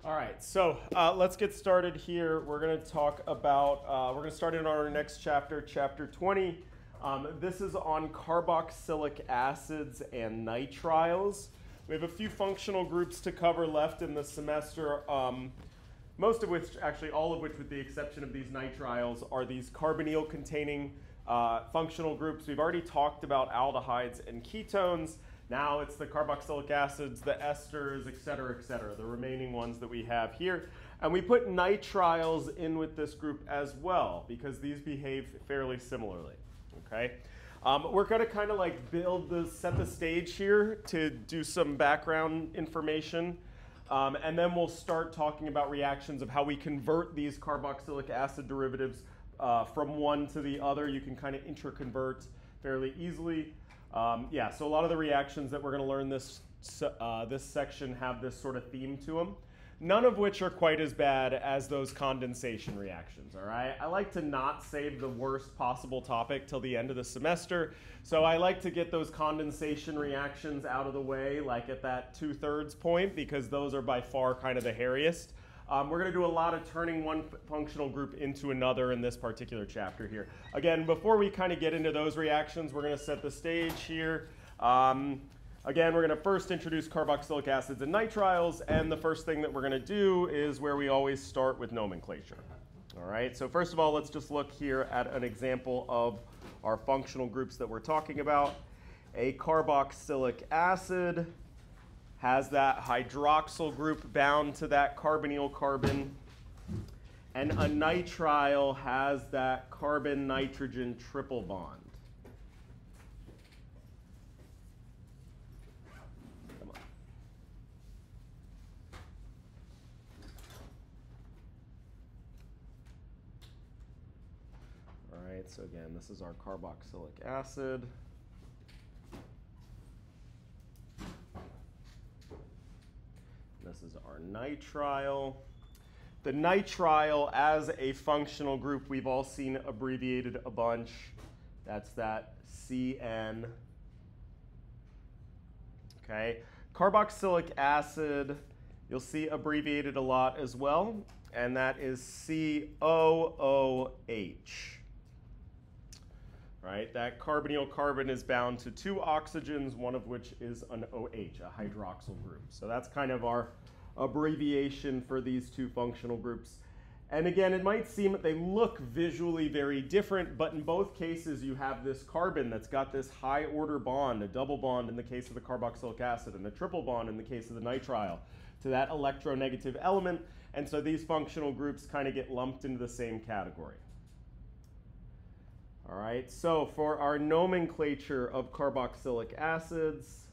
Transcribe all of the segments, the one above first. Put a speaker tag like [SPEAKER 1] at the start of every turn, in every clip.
[SPEAKER 1] All right, so let's get started here. We're going to talk about, we're going to start in our next chapter, chapter 20. This is on carboxylic acids and nitriles. We have a few functional groups to cover left in the semester, most of which, actually all of which with the exception of these nitriles, are these carbonyl-containing functional groups. We've already talked about aldehydes and ketones. Now it's the carboxylic acids, the esters, et cetera, the remaining ones that we have here. And we put nitriles in with this group as well because these behave fairly similarly, okay? We're gonna kind of like set the stage here to do some background information. And then we'll start talking about reactions of how we convert these carboxylic acid derivatives from one to the other. You can kind of interconvert fairly easily. Yeah, so a lot of the reactions that we're going to learn this section have this sort of theme to them, none of which are quite as bad as those condensation reactions, all right? I like to not save the worst possible topic till the end of the semester, so I like to get those condensation reactions out of the way, like at that 2/3 point, because those are by far kind of the hairiest. We're going to do a lot of turning one functional group into another in this particular chapter here. Again, before we kind of get into those reactions, we're going to set the stage here. Again, we're going to first introduce carboxylic acids and nitriles, and the first thing that we're going to do is where we always start with nomenclature. All right, so first of all, let's just look here at an example of our functional groups that we're talking about. A carboxylic acid has that hydroxyl group bound to that carbonyl carbon, and a nitrile has that carbon-nitrogen triple bond. Come on. All right, so again, this is our carboxylic acid. This is our nitrile. The nitrile as a functional group, we've all seen abbreviated a bunch. That's that CN. Okay. Carboxylic acid, you'll see abbreviated a lot as well, and that is COOH. Right? That carbonyl carbon is bound to two oxygens, one of which is an OH, a hydroxyl group. So that's kind of our abbreviation for these two functional groups. And again, it might seem that they look visually very different, but in both cases you have this carbon that's got this high order bond, a double bond in the case of the carboxylic acid and a triple bond in the case of the nitrile, to that electronegative element. And so these functional groups kind of get lumped into the same category. All right, so for our nomenclature of carboxylic acids,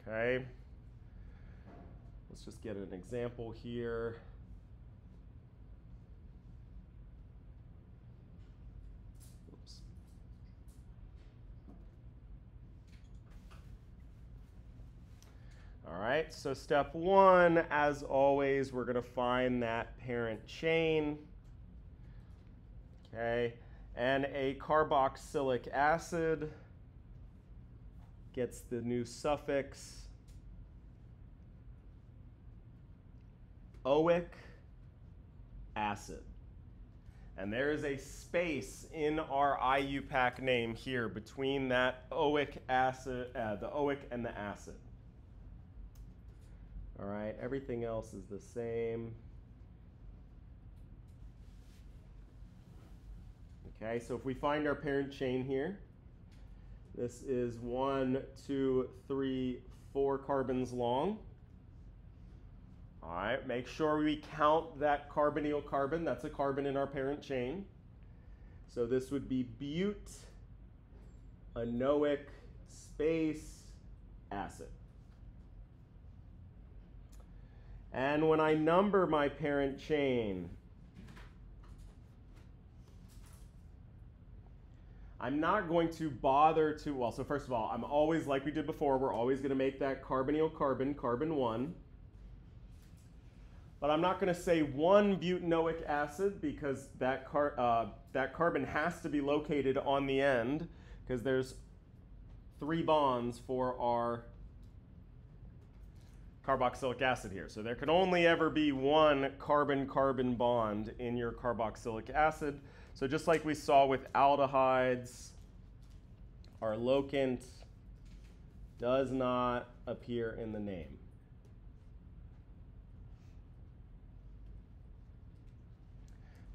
[SPEAKER 1] okay, let's just get an example here. Oops. All right, so step one, as always, we're going to find that parent chain. Okay, and a carboxylic acid gets the new suffix oic acid. And there is a space in our IUPAC name here between that oic acid, the oic and the acid. All right, everything else is the same. Okay, so if we find our parent chain here, this is 1, 2, 3, 4 carbons long. All right, make sure we count that carbonyl carbon. That's a carbon in our parent chain. So this would be butanoic space acid. And when I number my parent chain, I'm not going to bother to, well, so first of all, I'm always, like we did before, we're always going to make that carbonyl carbon, carbon 1. But I'm not going to say one butanoic acid because that carbon has to be located on the end because there's 3 bonds for our carboxylic acid here. So there can only ever be one carbon-carbon bond in your carboxylic acid. So just like we saw with aldehydes, our locant does not appear in the name.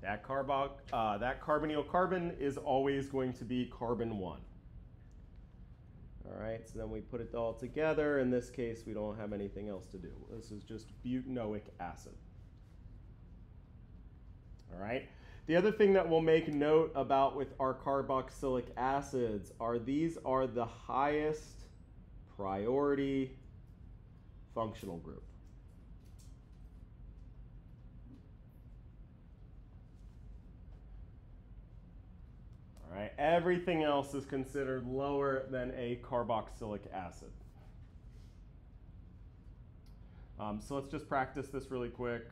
[SPEAKER 1] That carbonyl carbon is always going to be carbon 1. All right, so then we put it all together. In this case, we don't have anything else to do. This is just butanoic acid. All right. The other thing that we'll make note about with our carboxylic acids are these are the highest priority functional group. All right, everything else is considered lower than a carboxylic acid. So let's just practice this really quick.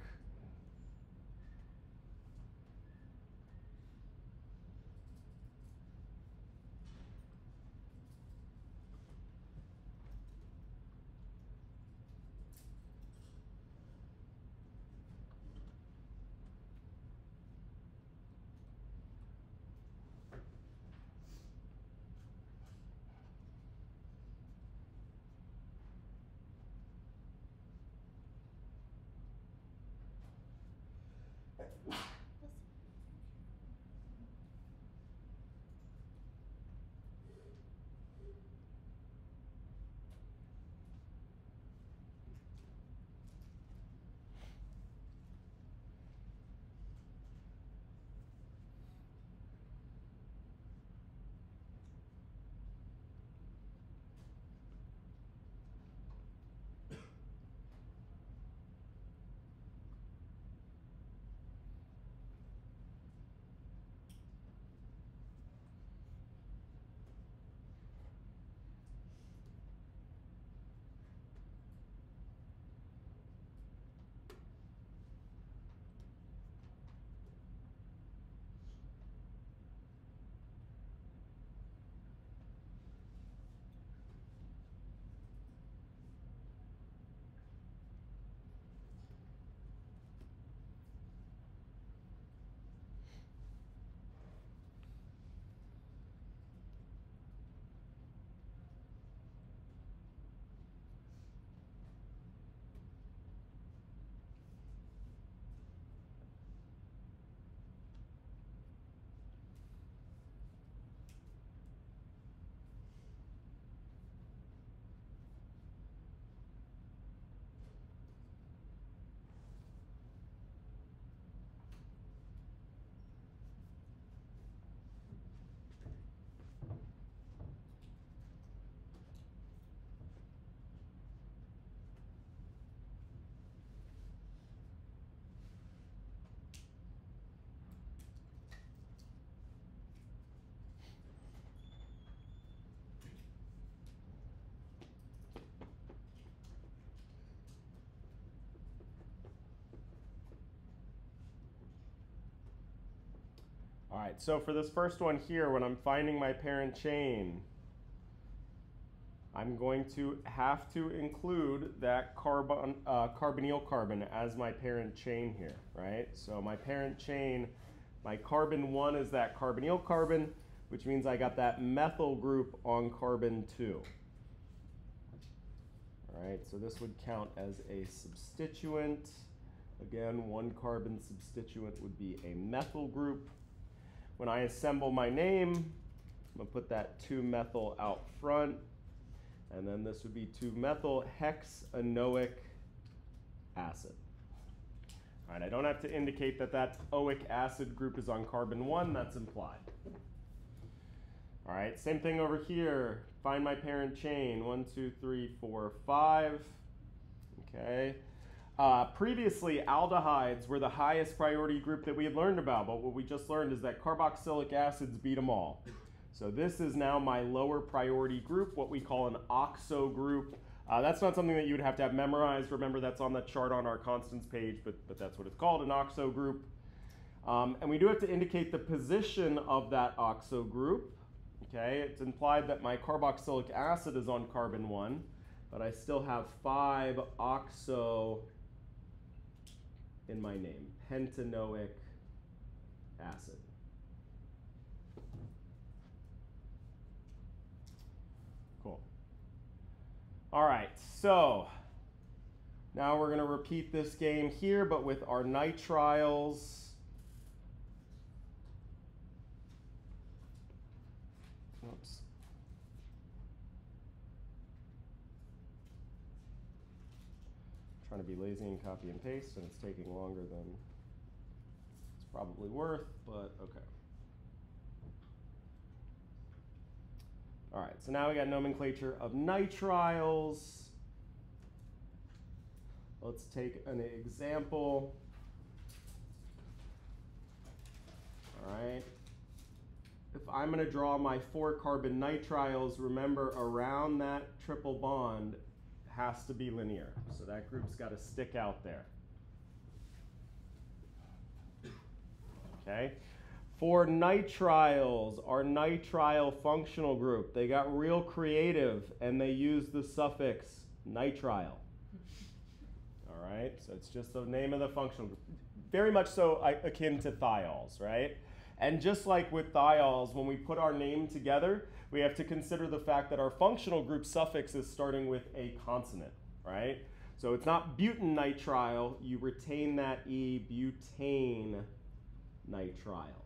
[SPEAKER 1] All right, so for this first one here, when I'm finding my parent chain, I'm going to have to include that carbonyl carbon as my parent chain here, right? So my parent chain, my carbon 1 is that carbonyl carbon, which means I got that methyl group on carbon 2. All right, so this would count as a substituent. Again, one carbon substituent would be a methyl group. When I assemble my name, I'm going to put that 2-methyl out front. And then this would be 2-methyl hexanoic acid. All right, I don't have to indicate that that oic acid group is on carbon 1. That's implied. All right, same thing over here. Find my parent chain. 1, 2, 3, 4, 5. Okay. Previously, aldehydes were the highest priority group that we had learned about, but what we just learned is that carboxylic acids beat them all. So this is now my lower priority group, what we call an oxo group. That's not something that you would have to have memorized. Remember, that's on the chart on our constants page, but that's what it's called, an oxo group. And we do have to indicate the position of that oxo group. Okay, it's implied that my carboxylic acid is on carbon 1, but I still have 5 oxo in my name, pentanoic acid. Cool. All right, so now we're going to repeat this game here, but with our nitriles. Oops. Trying to be lazy and copy and paste, and it's taking longer than it's probably worth, but okay. All right, so now we got nomenclature of nitriles. Let's take an example. All right. If I'm going to draw my 4 carbon nitriles, remember around that triple bond has to be linear. So that group's got to stick out there. Okay. For nitriles, our nitrile functional group, they got real creative and they use the suffix nitrile. All right, so it's just the name of the functional group. Very much so akin to thiols, right? And just like with thiols, when we put our name together, we have to consider the fact that our functional group suffix is starting with a consonant, right? So it's not butanitrile, you retain that E, butane nitrile.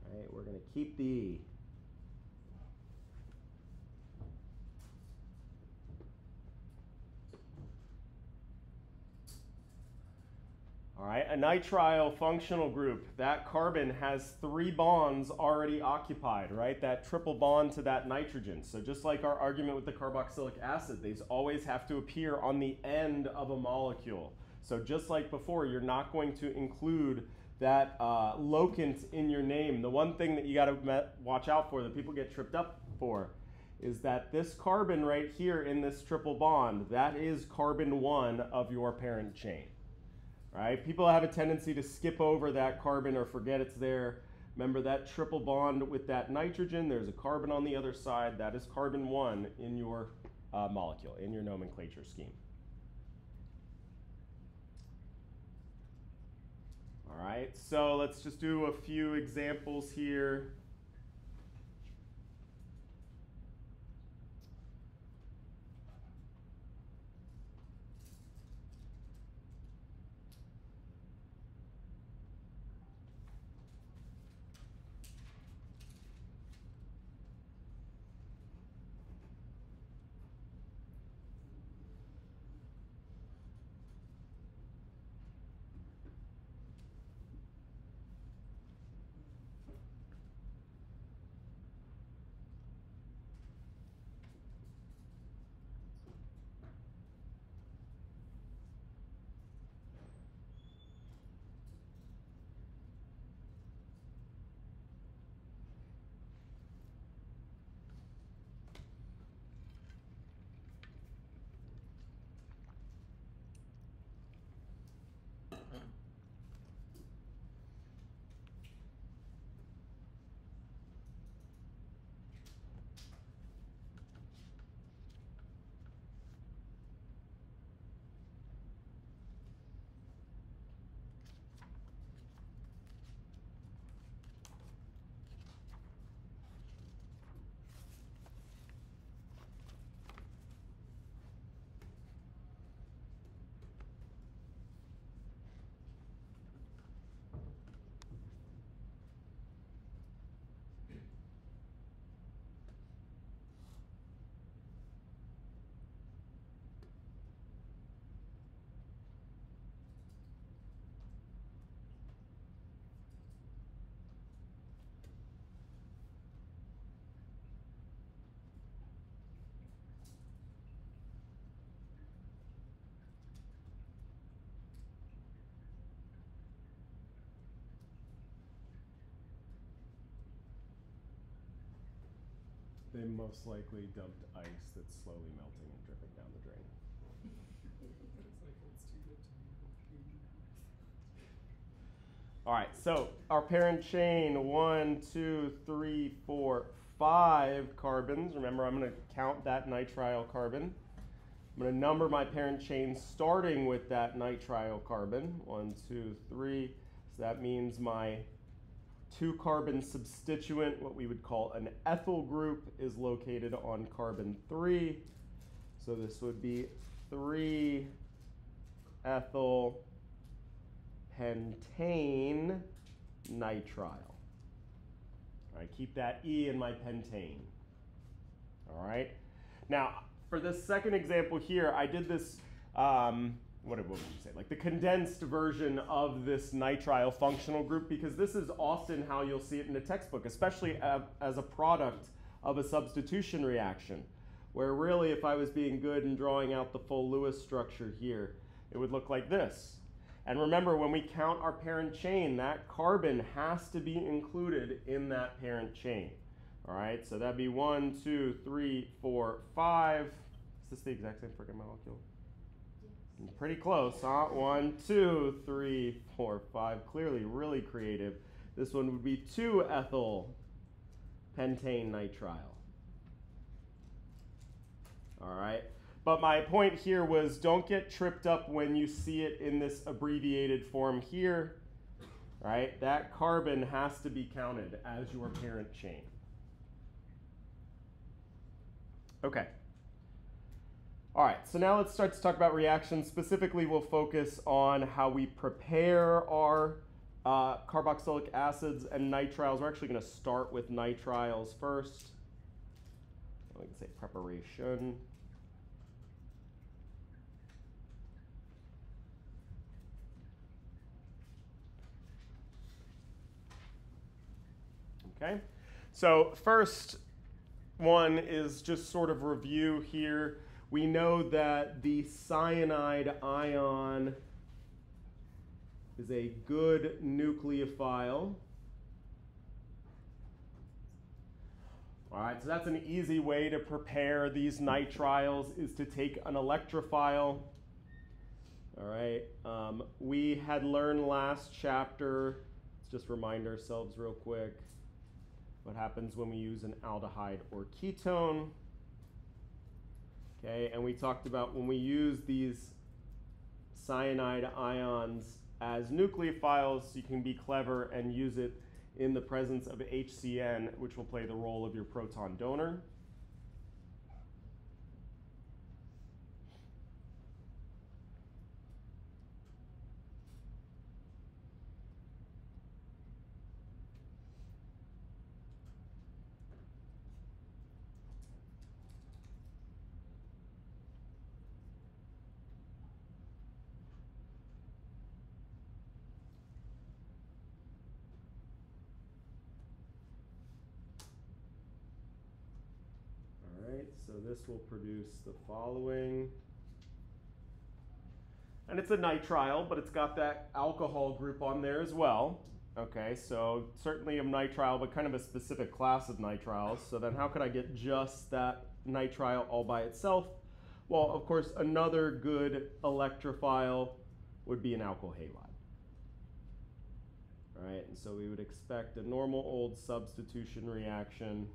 [SPEAKER 1] All right, we're going to keep the E. All right, a nitrile functional group, that carbon has 3 bonds already occupied, right? That triple bond to that nitrogen. So just like our argument with the carboxylic acid, these always have to appear on the end of a molecule. So just like before, you're not going to include that locant in your name. The one thing that you got to watch out for, that people get tripped up for, is that this carbon right here in this triple bond, that is carbon 1 of your parent chain. Right? People have a tendency to skip over that carbon or forget it's there. Remember that triple bond with that nitrogen, there's a carbon on the other side. That is carbon 1 in your molecule, in your nomenclature scheme. All right, so let's just do a few examples here. They most likely dumped ice that's slowly melting and dripping down the drain. All right, so our parent chain, 1, 2, 3, 4, 5 carbons. Remember, I'm going to count that nitrile carbon. I'm going to number my parent chain starting with that nitrile carbon. 1, 2, 3. So that means my 2-carbon substituent, what we would call an ethyl group, is located on carbon 3. So this would be 3-ethyl pentane nitrile. All right, keep that E in my pentane. All right. Now, for this second example here, I did this, what would you say, like the condensed version of this nitrile functional group, because this is often how you'll see it in a textbook, especially as a product of a substitution reaction, where really if I was being good and drawing out the full Lewis structure here, it would look like this. And remember, when we count our parent chain, that carbon has to be included in that parent chain. All right, so that'd be 1, 2, 3, 4, 5. Is this the exact same friggin' molecule? Yes. Pretty close, huh? 1, 2, 3, 4, 5. Clearly, really creative. This one would be 2-ethyl pentane nitrile. All right. But my point here was, don't get tripped up when you see it in this abbreviated form here, right? That carbon has to be counted as your parent chain. Okay. All right, so now let's start to talk about reactions. Specifically, we'll focus on how we prepare our carboxylic acids and nitriles. We're actually going to start with nitriles first. We can say preparation. Okay, so first one is just sort of review here. We know that the cyanide ion is a good nucleophile. All right, so that's an easy way to prepare these nitriles, is to take an electrophile. All right, we had learned last chapter, let's just remind ourselves real quick, what happens when we use an aldehyde or ketone. Okay, and we talked about when we use these cyanide ions as nucleophiles, you can be clever and use it in the presence of HCN, which will play the role of your proton donor. So this will produce the following. And it's a nitrile, but it's got that alcohol group on there as well. Okay, so certainly a nitrile, but kind of a specific class of nitriles. So then how could I get just that nitrile all by itself? Well, of course, another good electrophile would be an alkyl halide. All right, and so we would expect a normal old substitution reaction.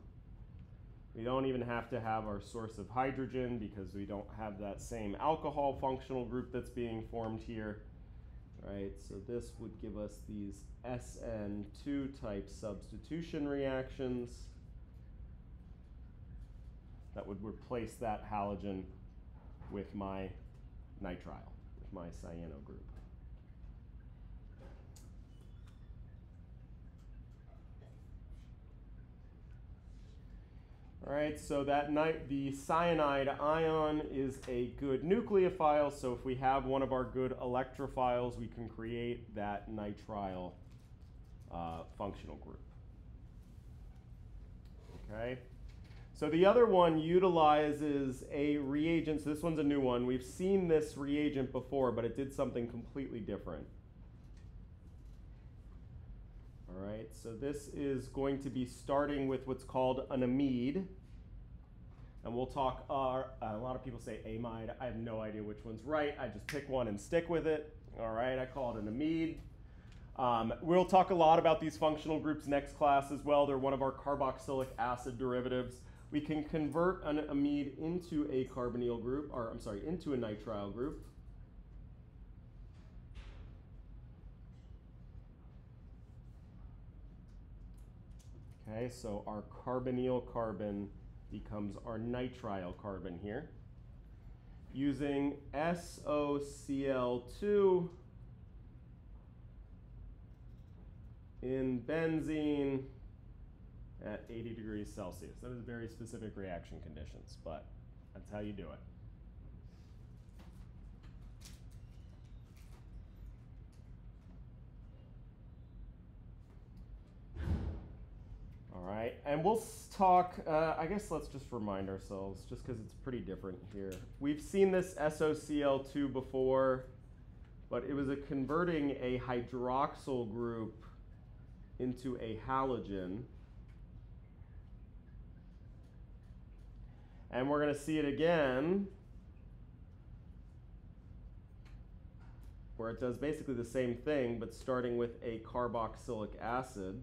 [SPEAKER 1] We don't even have to have our source of hydrogen because we don't have that same alcohol functional group that's being formed here. Right, so this would give us these SN2 type substitution reactions that would replace that halogen with my nitrile, with my cyano group. All right, so the cyanide ion is a good nucleophile, so if we have one of our good electrophiles, we can create that nitrile functional group. Okay, so the other one utilizes a reagent. So this one's a new one. We've seen this reagent before, but it did something completely different. All right, so this is going to be starting with what's called an amide. And we'll talk, a lot of people say amide. I have no idea which one's right. I just pick one and stick with it. All right, I call it an amide. We'll talk a lot about these functional groups next class as well. They're one of our carboxylic acid derivatives. We can convert an amide into a carbonyl group, or I'm sorry, into a nitrile group. Okay, so our carbonyl carbon becomes our nitrile carbon here. Using SOCl2 in benzene at 80 degrees Celsius. That is very specific reaction conditions, but that's how you do it. All right, and we'll talk, I guess let's just remind ourselves, just because it's pretty different here. We've seen this SOCl2 before, but it was converting a hydroxyl group into a halogen. And we're going to see it again, where it does basically the same thing, but starting with a carboxylic acid.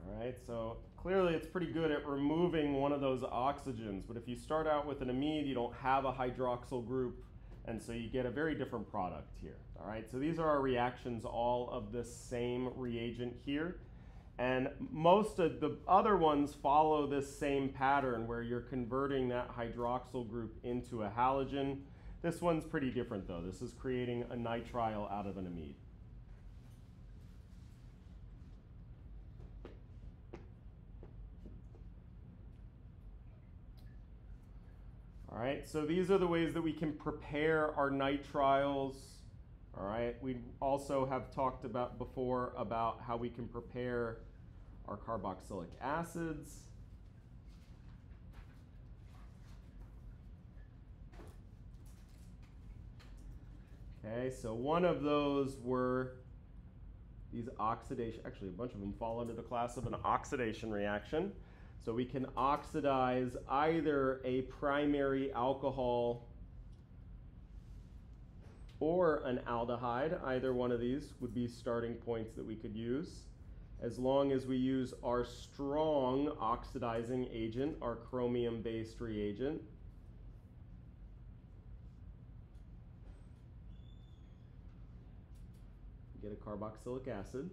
[SPEAKER 1] All right, so clearly it's pretty good at removing one of those oxygens, but if you start out with an amide, you don't have a hydroxyl group, and so you get a very different product here. All right, so these are our reactions, all of the same reagent here. And most of the other ones follow this same pattern where you're converting that hydroxyl group into a halogen. This one's pretty different though. This is creating a nitrile out of an amide. All right, so these are the ways that we can prepare our nitriles. All right, we also have talked about before about how we can prepare our carboxylic acids. Okay, so one of those were these oxidation, actually a bunch of them fall under the class of an oxidation reaction. So we can oxidize either a primary alcohol or an aldehyde. Either one of these would be starting points that we could use, as long as we use our strong oxidizing agent, our chromium-based reagent. Get a carboxylic acid.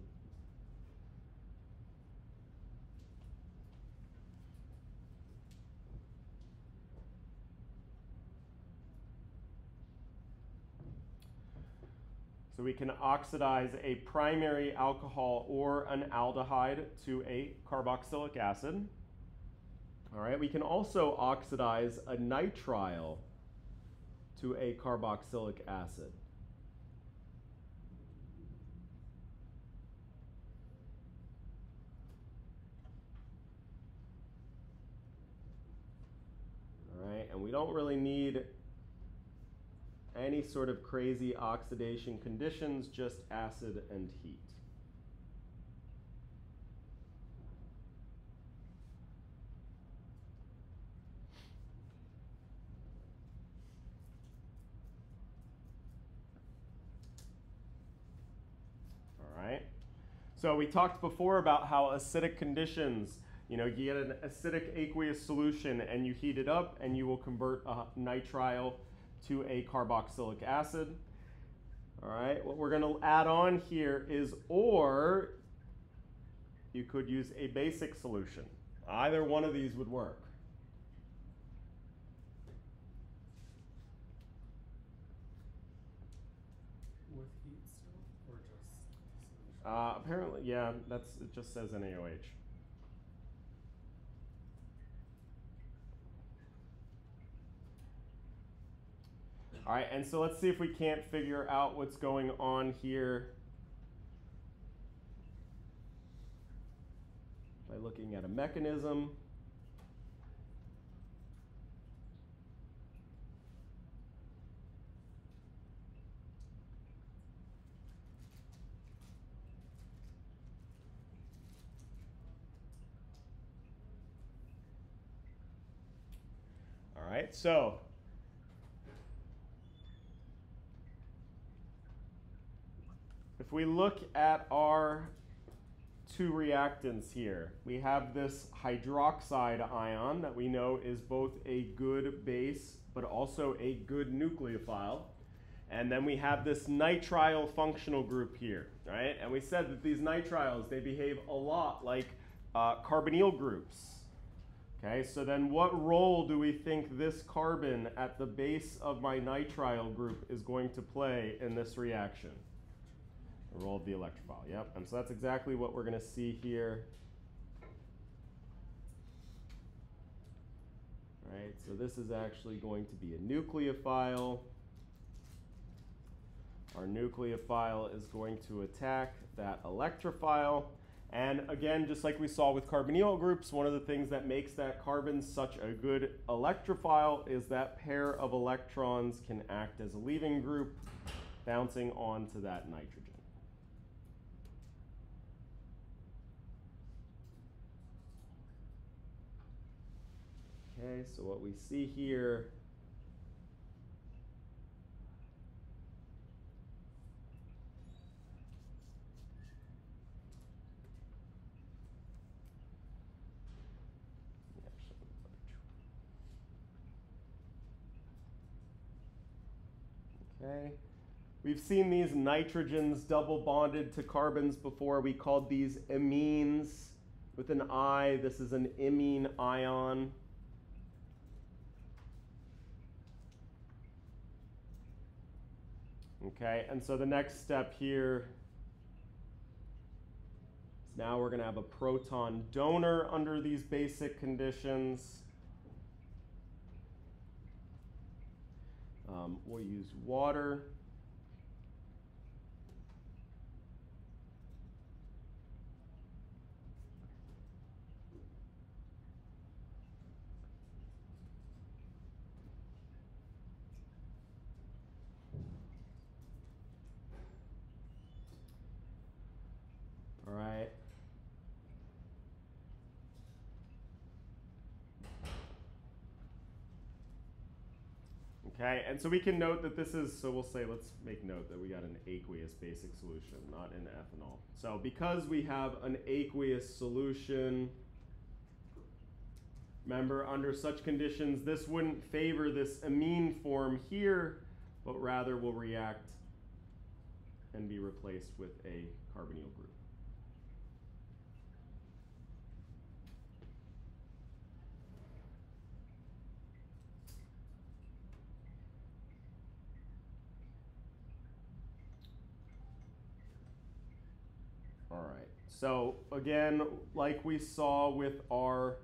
[SPEAKER 1] So we can oxidize a primary alcohol or an aldehyde to a carboxylic acid. All right, we can also oxidize a nitrile to a carboxylic acid. All right, and we don't really need any sort of crazy oxidation conditions, just acid and heat. All right. So we talked before about how acidic conditions, you get an acidic aqueous solution and you heat it up and you will convert a nitrile to a carboxylic acid. All right, what we're going to add on here is, or you could use a basic solution. Either one of these would work.
[SPEAKER 2] With heat still, or just solution?
[SPEAKER 1] Apparently, yeah, it just says NaOH. All right, and so let's see if we can't figure out what's going on here by looking at a mechanism. right, so if we look at our two reactants here, we have this hydroxide ion that we know is both a good base but also a good nucleophile. And then we have this nitrile functional group here, right? And we said that these nitriles, they behave a lot like carbonyl groups. Okay, so then what role do we think this carbon at the base of my nitrile group is going to play in this reaction? The role of the electrophile, yep. And so that's exactly what we're going to see here. Right, so this is actually going to be a nucleophile. Our nucleophile is going to attack that electrophile. And again, just like we saw with carbonyl groups, one of the things that makes that carbon such a good electrophile is that pair of electrons can act as a leaving group, bouncing onto that nitrogen. Okay, so what we see here okay. We've seen these nitrogens double bonded to carbons before. We called these amines with an I. This is an imine ion. Okay, and so the next step here is now we're going to have a proton donor under these basic conditions. We'll use water. All right. Okay, and so we can note that this is, so we'll say, let's make note that we got an aqueous basic solution, not an ethanol. So because we have an aqueous solution, remember, under such conditions, this wouldn't favor this amine form here, but rather will react and be replaced with a carbonyl group. All right, so again, like we saw with our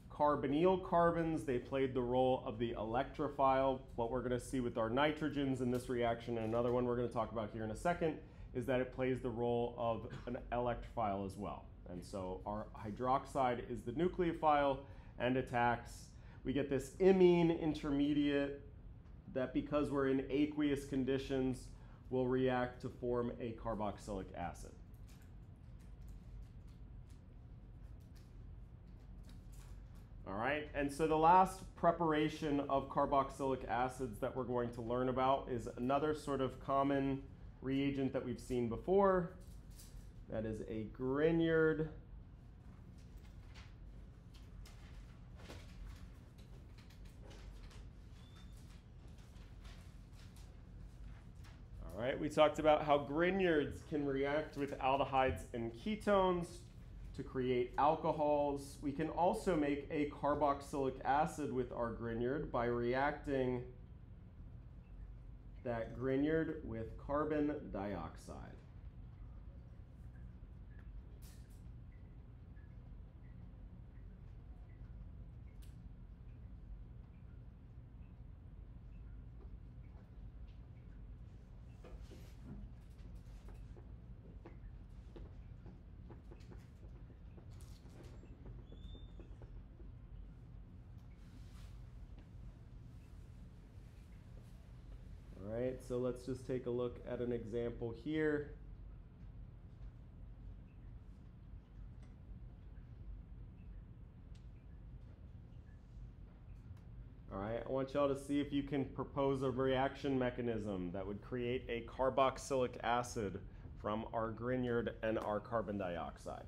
[SPEAKER 1] carbonyl carbons, they played the role of the electrophile. What we're going to see with our nitrogens in this reaction, and another one we're going to talk about here in a second, is that it plays the role of an electrophile as well. And so our hydroxide is the nucleophile and attacks. We get this imine intermediate that, because we're in aqueous conditions, will react to form a carboxylic acid. All right, and so the last preparation of carboxylic acids that we're going to learn about is another sort of common reagent that we've seen before. That is a Grignard. All right, we talked about how Grignards can react with aldehydes and ketones to create alcohols. We can also make a carboxylic acid with our Grignard by reacting that Grignard with carbon dioxide. All right, so let's just take a look at an example here. All right, I want y'all to see if you can propose a reaction mechanism that would create a carboxylic acid from our Grignard and our carbon dioxide.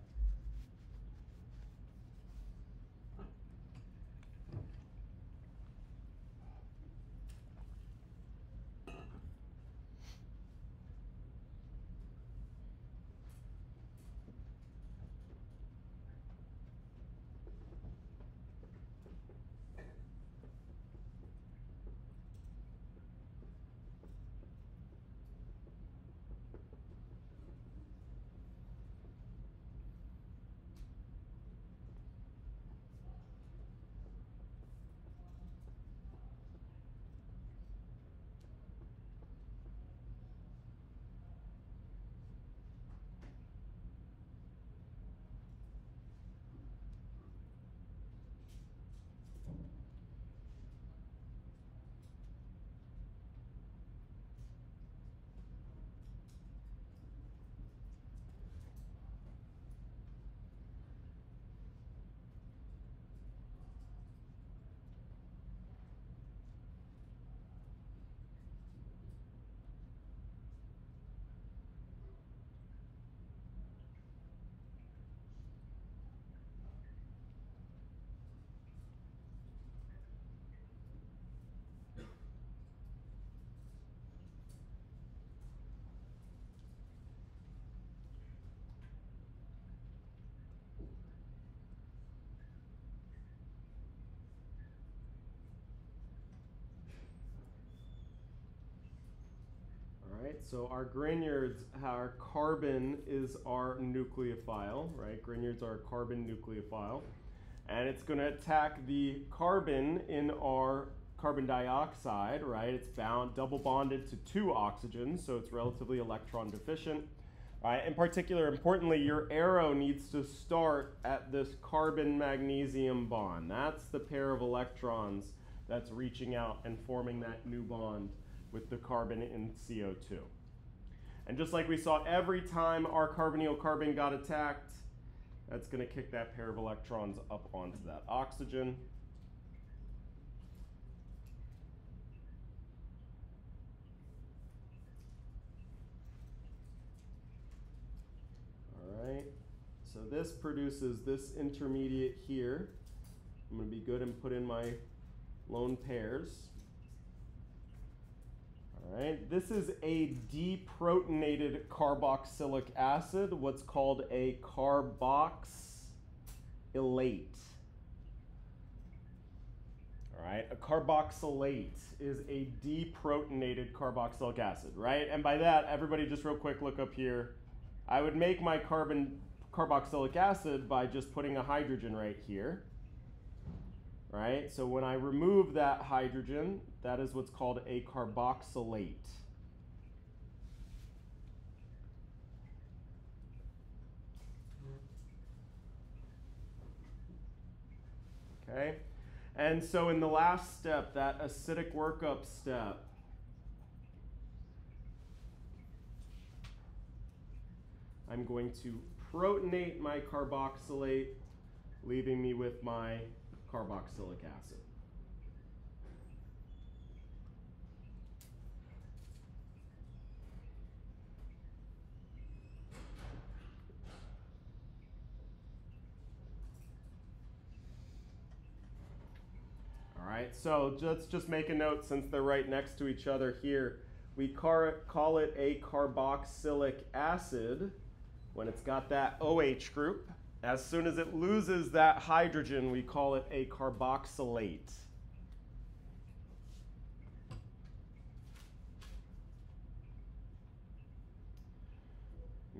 [SPEAKER 1] Right, so our Grignards, our carbon is our nucleophile, right? Grignards are a carbon nucleophile. And it's going to attack the carbon in our carbon dioxide, right? It's bound, double bonded to 2 oxygens, so it's relatively electron deficient. Right? In particular, importantly, your arrow needs to start at this carbon-magnesium bond. That's the pair of electrons that's reaching out and forming that new bond with the carbon in CO2. And just like we saw every time our carbonyl carbon got attacked, that's going to kick that pair of electrons up onto that oxygen. All right, so this produces this intermediate here. I'm going to be good and put in my lone pairs. All right, this is a deprotonated carboxylic acid, what's called a carboxylate. All right, a carboxylate is a deprotonated carboxylic acid, right? And by that, everybody just real quick look up here. I would make my carboxylic acid by just putting a hydrogen right here. Right? So when I remove that hydrogen, that is what's called a carboxylate. Okay? And so in the last step, that acidic workup step, I'm going to protonate my carboxylate, leaving me with my carboxylic acid. All right, so let's just make a note since they're right next to each other here. We call it a carboxylic acid when it's got that OH group. As soon as it loses that hydrogen, we call it a carboxylate.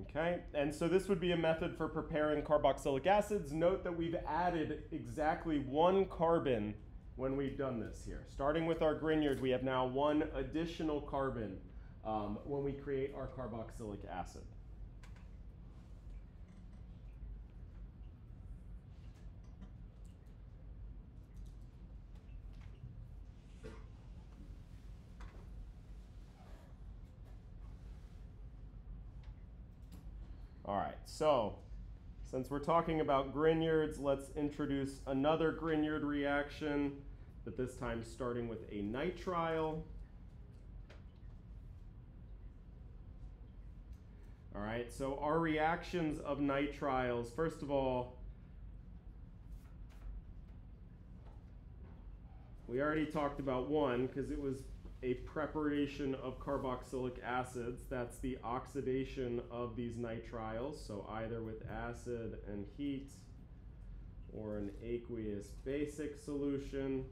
[SPEAKER 1] Okay, and so this would be a method for preparing carboxylic acids. Note that we've added exactly 1 carbon when we've done this here. Starting with our Grignard, we have now 1 additional carbon when we create our carboxylic acid. All right, so since we're talking about Grignards, let's introduce another Grignard reaction. but this time starting with a nitrile. All right, so our reactions of nitriles, first of all, we already talked about one because it was a preparation of carboxylic acids. That's the oxidation of these nitriles, so either with acid and heat or an aqueous basic solution,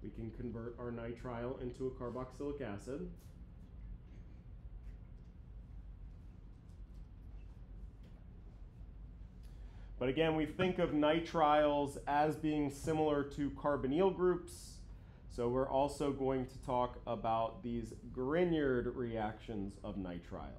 [SPEAKER 1] we can convert our nitrile into a carboxylic acid. But again, we think of nitriles as being similar to carbonyl groups. So we're also going to talk about these Grignard reactions of nitriles.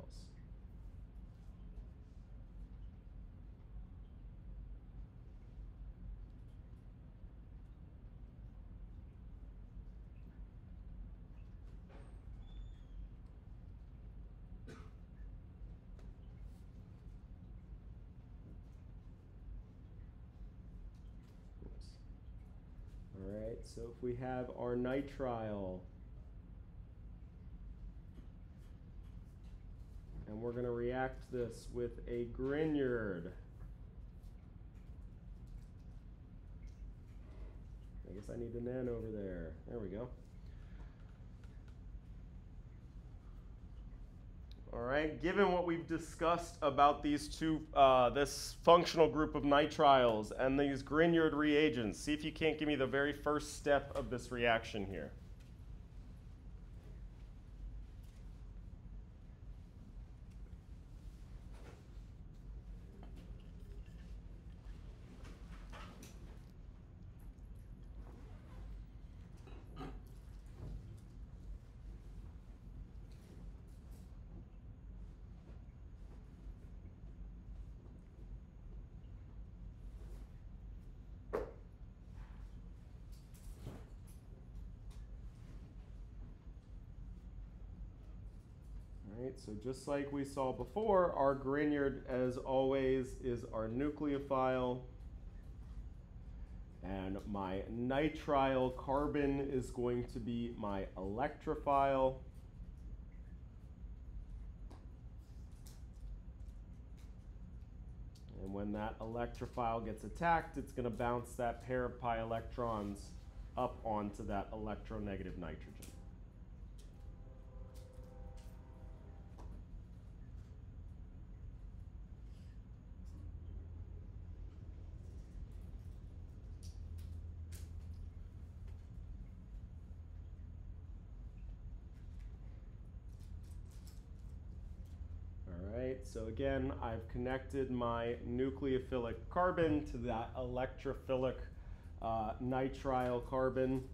[SPEAKER 1] All right, so if we have our nitrile, and we're going to react this with a Grignard. I guess I need an N over there. There we go. All right, given what we've discussed about these two, this functional group of nitriles and these Grignard reagents, see if you can't give me the very first step of this reaction here. So just like we saw before, our Grignard, as always, is our nucleophile. And my nitrile carbon is going to be my electrophile. And when that electrophile gets attacked, it's going to bounce that pair of pi electrons up onto that electronegative nitrogen. So again, I've connected my nucleophilic carbon to that electrophilic nitrile carbon.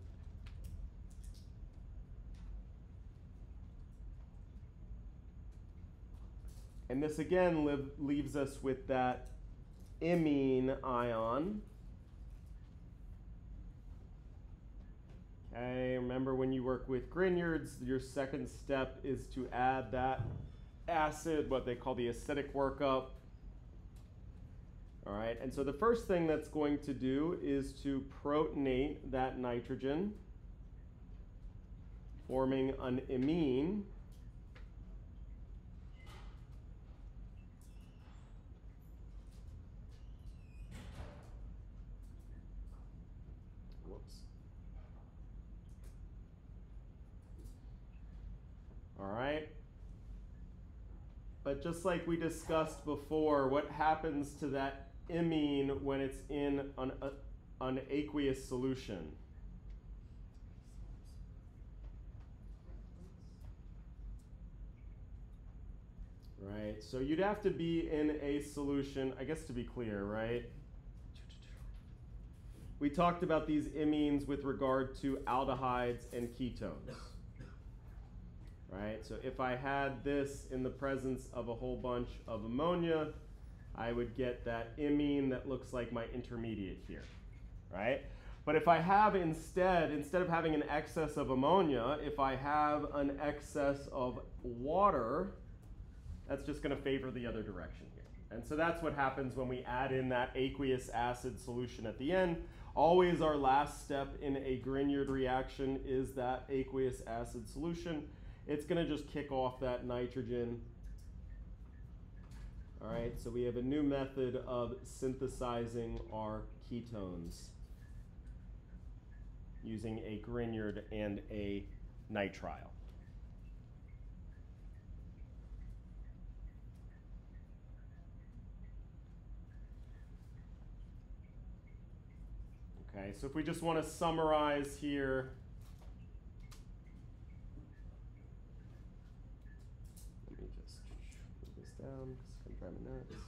[SPEAKER 1] And this again leaves us with that imine ion. Okay, remember when you work with Grignards, your second step is to add that acid, what they call the acidic workup. All right, and so the first thing that's going to do is to protonate that nitrogen, forming an imine. Whoops. All right. But just like we discussed before, what happens to that imine when it's in an aqueous solution? Right, so you'd have to be in a solution, I guess to be clear, right? We talked about these imines with regard to aldehydes and ketones. Right, so if I had this in the presence of a whole bunch of ammonia, I would get that imine that looks like my intermediate here, right? But if I have instead of having an excess of ammonia, if I have an excess of water, that's just going to favor the other direction here. And so that's what happens when we add in that aqueous acid solution at the end. Always our last step in a Grignard reaction is that aqueous acid solution. It's going to just kick off that nitrogen. All right, so we have a new method of synthesizing our ketones using a Grignard and a nitrile. Okay, so if we just want to summarize here, let me just move this down, it's going to drive me nuts.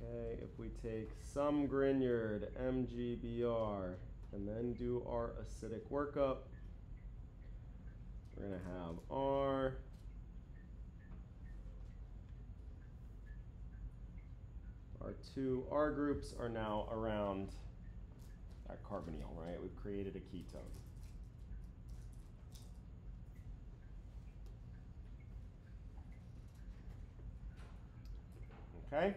[SPEAKER 1] Okay, if we take some Grignard, MgBr, and then do our acidic workup, we're going to have R, our two R groups are now around that carbonyl, right? We've created a ketone. Okay?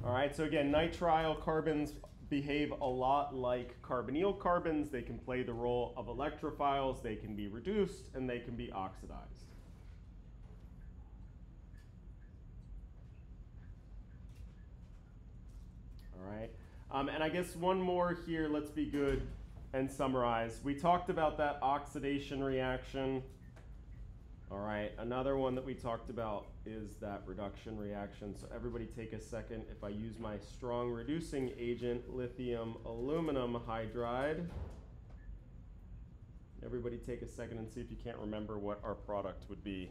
[SPEAKER 1] All right, so again, nitrile carbons behave a lot like carbonyl carbons. They can play the role of electrophiles, they can be reduced, and they can be oxidized. All right, and I guess one more here, let's be good and summarize. We talked about that oxidation reaction. All right, another one that we talked about is that reduction reaction. So everybody take a second. If I use my strong reducing agent, lithium aluminum hydride, everybody take a second and see if you can't remember what our product would be.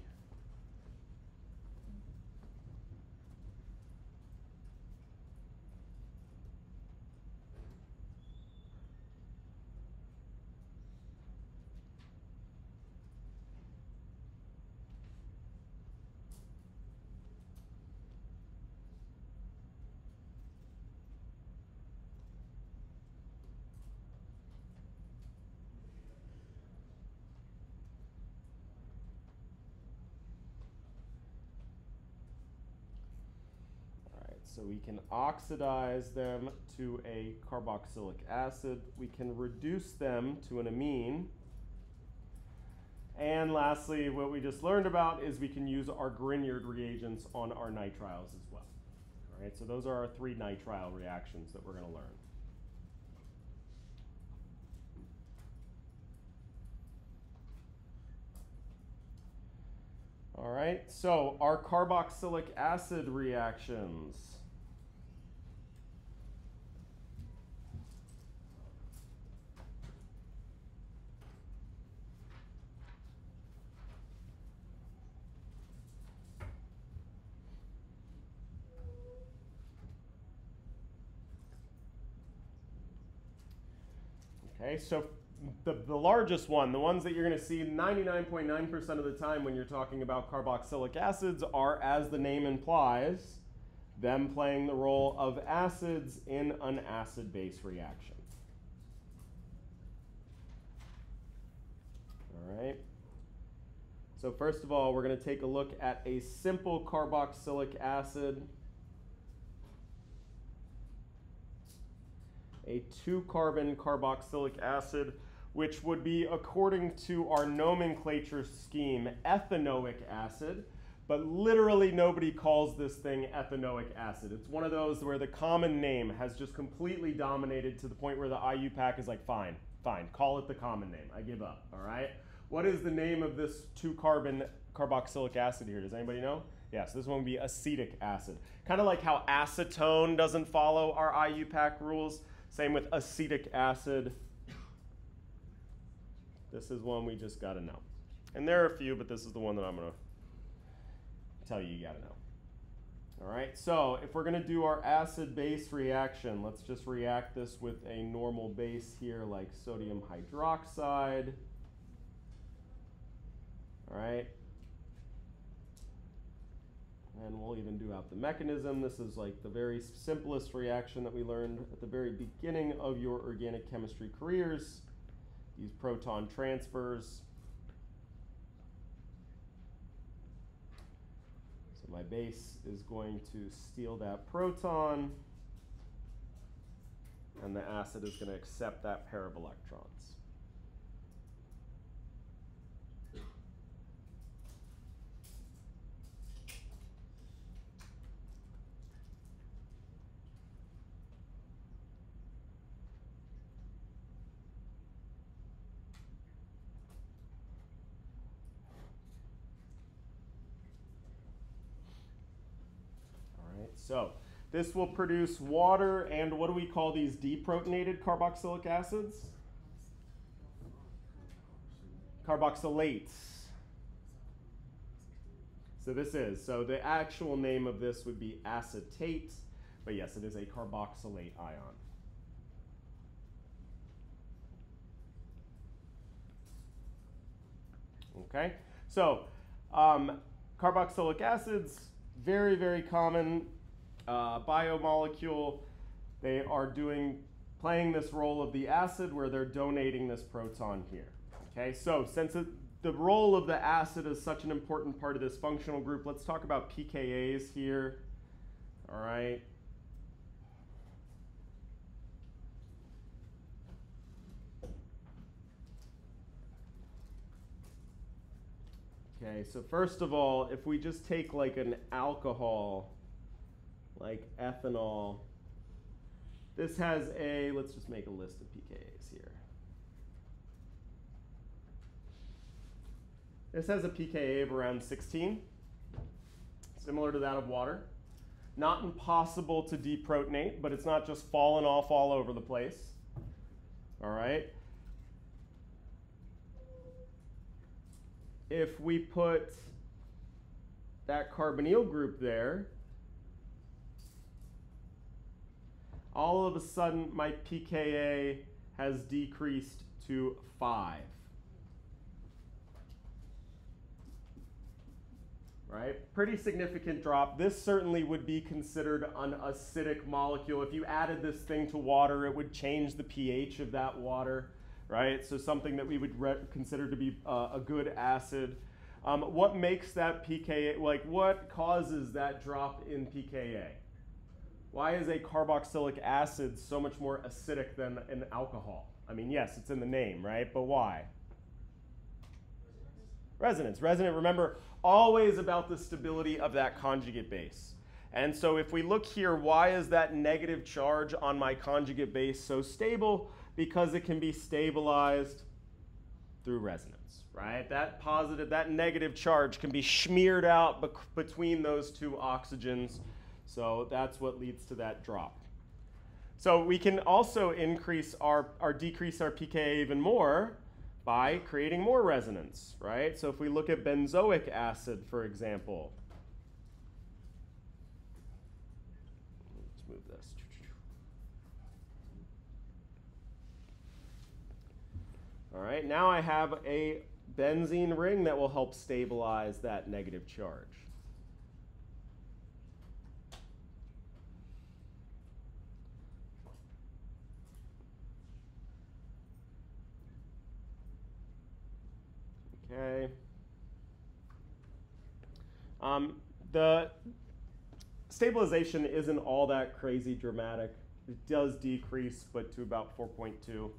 [SPEAKER 1] So we can oxidize them to a carboxylic acid. We can reduce them to an amine. And lastly, what we just learned about is we can use our Grignard reagents on our nitriles as well. All right, so those are our three nitrile reactions that we're going to learn. All right, so our carboxylic acid reactions. Okay, so the largest one, the ones that you're going to see 99.9% of the time when you're talking about carboxylic acids are, as the name implies, them playing the role of acids in an acid-base reaction. All right. So first of all, we're going to take a look at a simple carboxylic acid. A 2-carbon carboxylic acid, which would be, according to our nomenclature scheme, ethanoic acid, but literally nobody calls this thing ethanoic acid. It's one of those where the common name has just completely dominated to the point where the IUPAC is like, fine, call it the common name. I give up, all right? What is the name of this 2-carbon carboxylic acid here? Does anybody know? Yes, this one would be acetic acid. Kind of like how acetone doesn't follow our IUPAC rules. Same with acetic acid. This is one we just got to know. And there are a few, but this is the one that I'm going to tell you got to know. All right, so if we're going to do our acid-base reaction, let's just react this with a normal base here like sodium hydroxide. All right. And we'll even do out the mechanism. This is like the very simplest reaction that we learned at the very beginning of your organic chemistry careers. These proton transfers. So my base is going to steal that proton, and the acid is going to accept that pair of electrons. So this will produce water, and what do we call these deprotonated carboxylic acids? Carboxylates. So the actual name of this would be acetate, but yes, it is a carboxylate ion. Okay, so carboxylic acids, very, very common biomolecule. They are playing this role of the acid where they're donating this proton here. Okay, so since the role of the acid is such an important part of this functional group, let's talk about pKa's here. All right. Okay, so first of all, if we just take like an alcohol, like ethanol, this has let's just make a list of pKa's here. This has a pKa of around 16, similar to that of water. Not impossible to deprotonate, but it's not just falling off all over the place. All right. If we put that carbonyl group there, all of a sudden my pKa has decreased to 5. Right? Pretty significant drop. This certainly would be considered an acidic molecule. If you added this thing to water, it would change the pH of that water. Right? So something that we would consider to be a good acid. What makes that pKa, like what causes that drop in pKa? Why is a carboxylic acid so much more acidic than an alcohol? I mean, yes, it's in the name, right? But why? Resonance. Resonant, remember, always about the stability of that conjugate base. And so if we look here, why is that negative charge on my conjugate base so stable? Because it can be stabilized through resonance, right? That positive, that negative charge can be smeared out between those two oxygens. So that's what leads to that drop. So we can also decrease our pKa even more by creating more resonance, right? So if we look at benzoic acid, for example. Let's move this. All right, now I have a benzene ring that will help stabilize that negative charge. Okay. The stabilization isn't all that crazy dramatic. It does decrease, but to about 4.2.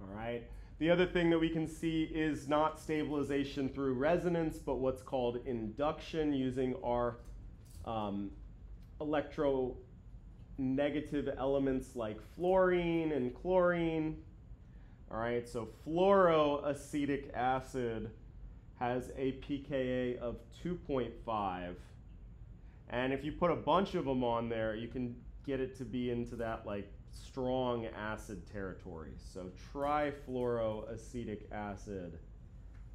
[SPEAKER 1] All right. The other thing that we can see is not stabilization through resonance, but what's called induction using our electronegative elements like fluorine and chlorine. All right, so fluoroacetic acid has a pKa of 2.5. And if you put a bunch of them on there, you can get it to be into that like strong acid territory. So trifluoroacetic acid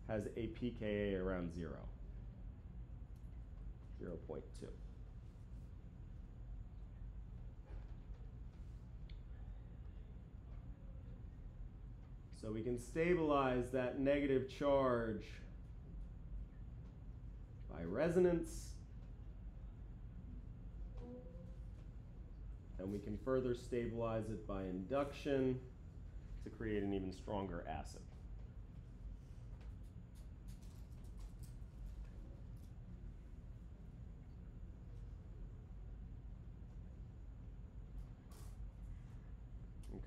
[SPEAKER 1] has a pKa around 0.2. So we can stabilize that negative charge by resonance. And we can further stabilize it by induction to create an even stronger acid.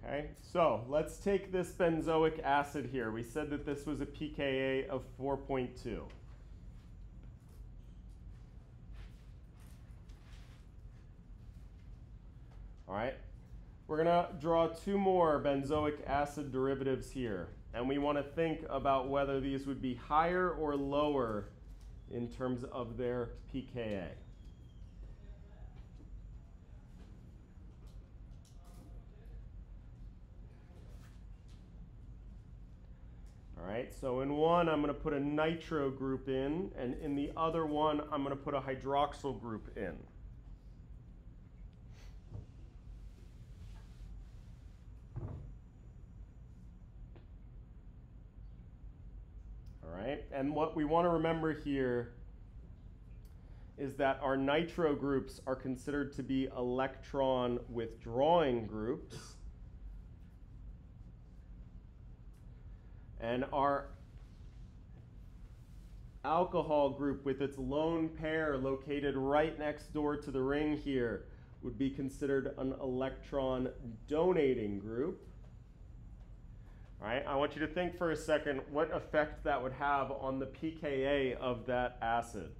[SPEAKER 1] Okay, so let's take this benzoic acid here. We said that this was a pKa of 4.2. All right, we're going to draw two more benzoic acid derivatives here. And we want to think about whether these would be higher or lower in terms of their pKa. All right, so in one, I'm going to put a nitro group in, and in the other one, I'm going to put a hydroxyl group in. All right, and what we want to remember here is that our nitro groups are considered to be electron withdrawing groups. And our alcohol group with its lone pair located right next door to the ring here would be considered an electron donating group. All right, I want you to think for a second what effect that would have on the pKa of that acid.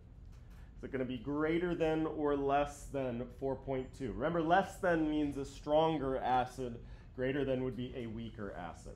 [SPEAKER 1] Is it going to be greater than or less than 4.2? Remember, less than means a stronger acid. Greater than would be a weaker acid.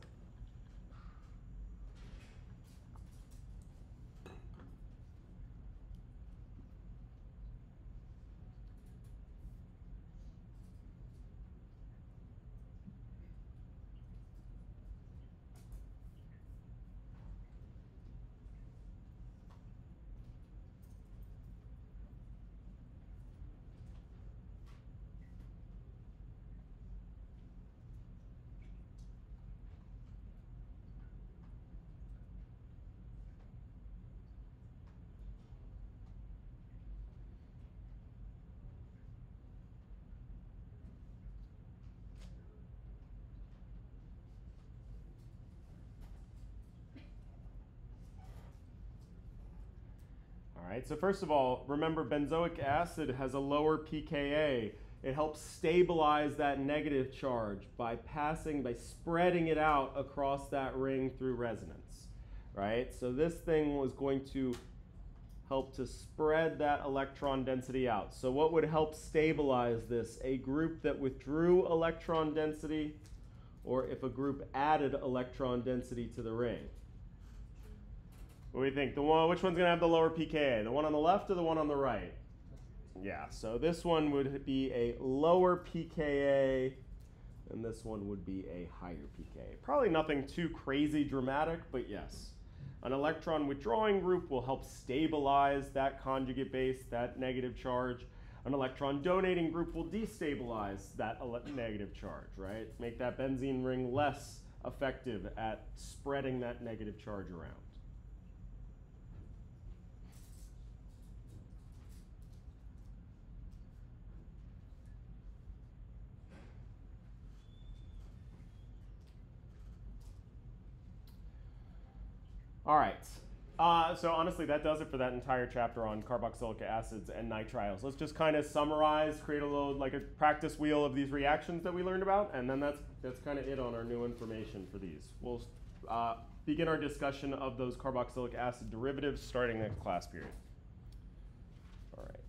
[SPEAKER 1] All right, so first of all, remember benzoic acid has a lower pKa. It helps stabilize that negative charge by spreading it out across that ring through resonance, right? So this thing was going to help to spread that electron density out. So what would help stabilize this? A group that withdrew electron density, or if a group added electron density to the ring? What do we think? Which one's going to have the lower pKa? The one on the left or the one on the right? Yeah, so this one would be a lower pKa, and this one would be a higher pKa. Probably nothing too crazy dramatic, but yes. An electron withdrawing group will help stabilize that conjugate base, that negative charge. An electron donating group will destabilize that negative charge, right? Make that benzene ring less effective at spreading that negative charge around. All right, so honestly, that does it for that entire chapter on carboxylic acids and nitriles. Let's just kind of summarize, create a little, like a practice wheel of these reactions that we learned about, and then that's kind of it on our new information for these. We'll begin our discussion of those carboxylic acid derivatives starting next class period. All right.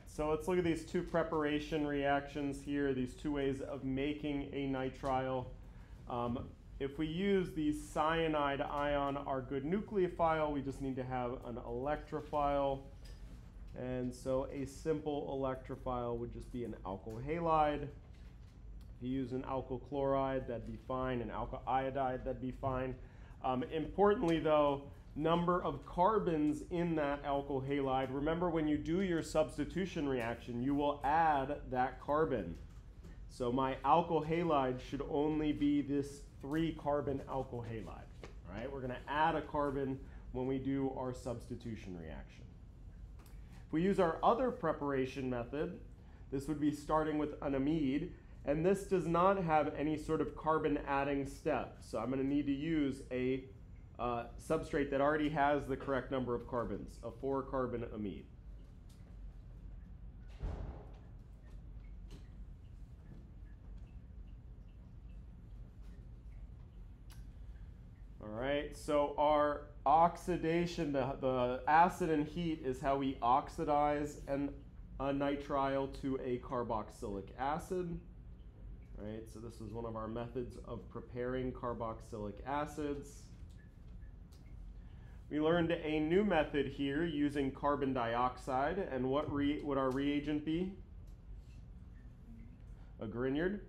[SPEAKER 1] so let's look at these two preparation reactions here, these two ways of making a nitrile. If we use the cyanide ion, our good nucleophile, we just need to have an electrophile. And so a simple electrophile would just be an alkyl halide. If you use an alkyl chloride, that'd be fine. An alkyl iodide, that'd be fine. Importantly though, number of carbons in that alkyl halide. Remember, when you do your substitution reaction, you will add that carbon. So my alkyl halide should only be this 3-carbon alkyl halide. All right, we're going to add a carbon when we do our substitution reaction. If we use our other preparation method, this would be starting with an amide, and this does not have any sort of carbon adding step. So I'm going to need to use a substrate that already has the correct number of carbons, a 4-carbon amide. All right, so our oxidation, the acid and heat is how we oxidize a nitrile to a carboxylic acid. Right, so this is one of our methods of preparing carboxylic acids. We learned a new method here using carbon dioxide, and what would our reagent be? A Grignard.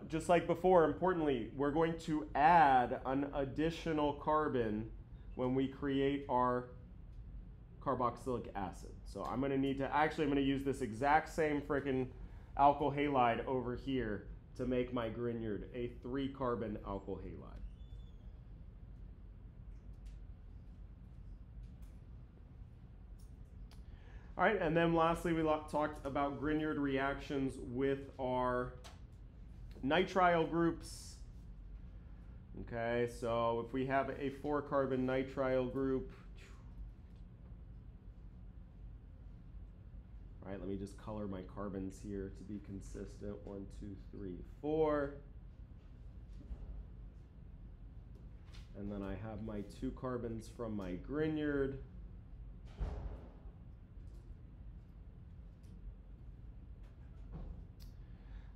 [SPEAKER 1] Just like before, importantly, we're going to add an additional carbon when we create our carboxylic acid. So I'm going to need to, actually I'm going to use this exact same frickin' alkyl halide over here to make my Grignard, a 3-carbon alkyl halide. All right, and then lastly, we talked about Grignard reactions with our nitrile groups. Okay, so if we have a 4-carbon nitrile group, all right, let me just color my carbons here to be consistent. 1, 2, 3, 4. And then I have my 2 carbons from my Grignard.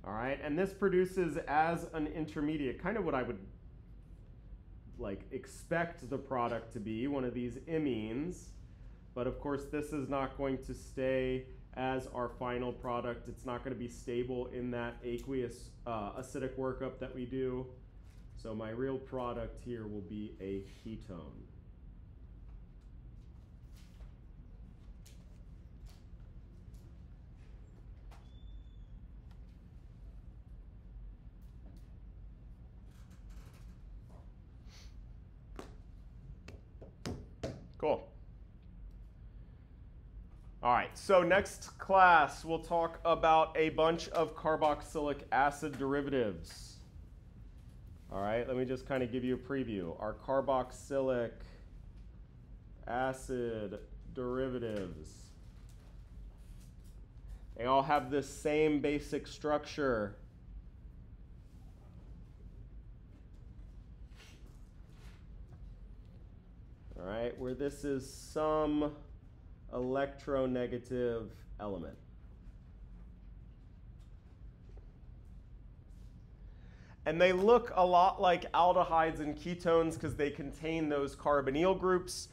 [SPEAKER 1] All right, and this produces as an intermediate, kind of what I would like expect the product to be, one of these imines. But of course, this is not going to stay as our final product. It's not going to be stable in that aqueous acidic workup that we do. So my real product here will be a ketone. Cool. All right, so next class, we'll talk about a bunch of carboxylic acid derivatives. All right, let me just kind of give you a preview. Our carboxylic acid derivatives. They all have the same basic structure. All right, where this is some electronegative element. And they look a lot like aldehydes and ketones because they contain those carbonyl groups.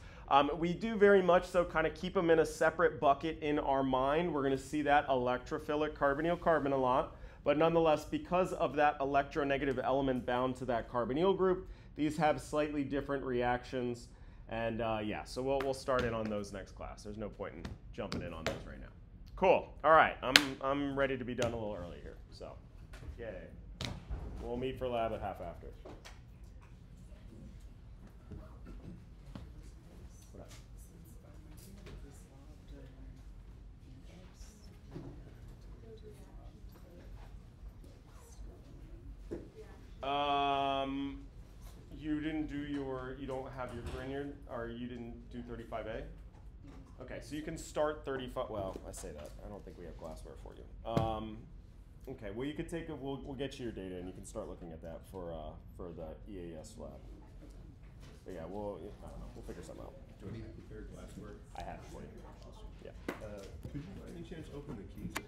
[SPEAKER 1] We do very much so kind of keep them in a separate bucket in our mind. We're going to see that electrophilic carbonyl carbon a lot. But nonetheless, because of that electronegative element bound to that carbonyl group, these have slightly different reactions. And yeah, so we'll start in on those next class. There's no point in jumping in on those right now. Cool. All right, I'm ready to be done a little early here. So, yay. We'll meet for lab at half after. You don't have your Grignard, or you didn't do 35A? Okay, so you can start 35, well, I say that. I don't think we have glassware for you. Okay, well you could take we'll get you your data and you can start looking at that for the EAS lab. But yeah, I don't know, we'll figure something out.
[SPEAKER 3] Do I need to prepare glassware?
[SPEAKER 1] I have it for you. Yeah.
[SPEAKER 3] Could you by any chance open the keys